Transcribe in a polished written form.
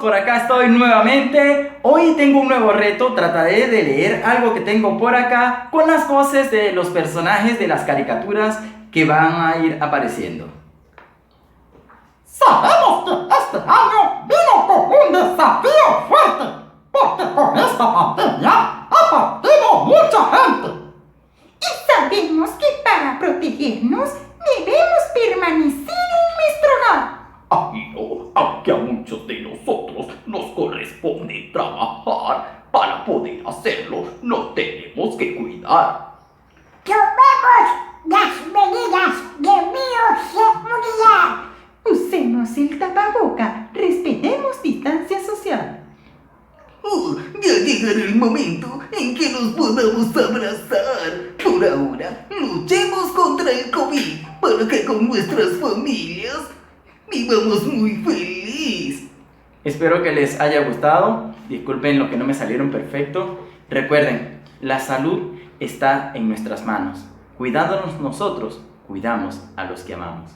Por acá estoy nuevamente. Hoy tengo un nuevo reto. Trataré de leer algo que tengo por acá con las voces de los personajes de las caricaturas que van a ir apareciendo. Sabemos que este año vino con un desafío fuerte, porque con esta pandemia ha partido mucha gente. Y sabemos que para protegernos debemos permanecer en nuestro hogar. Ay, no, aunque a muchos de nosotros nos corresponde trabajar, para poder hacerlo nos tenemos que cuidar. Tomemos las medidas de bioseguridad. Usemos el tapaboca, respetemos distancia social. Ya llegará el momento en que nos podamos abrazar. Por ahora, luchemos contra el COVID para que con nuestras familias vivamos muy feliz. Espero que les haya gustado. Disculpen lo que no me salieron perfecto. Recuerden, la salud está en nuestras manos. Cuidándonos nosotros, cuidamos a los que amamos.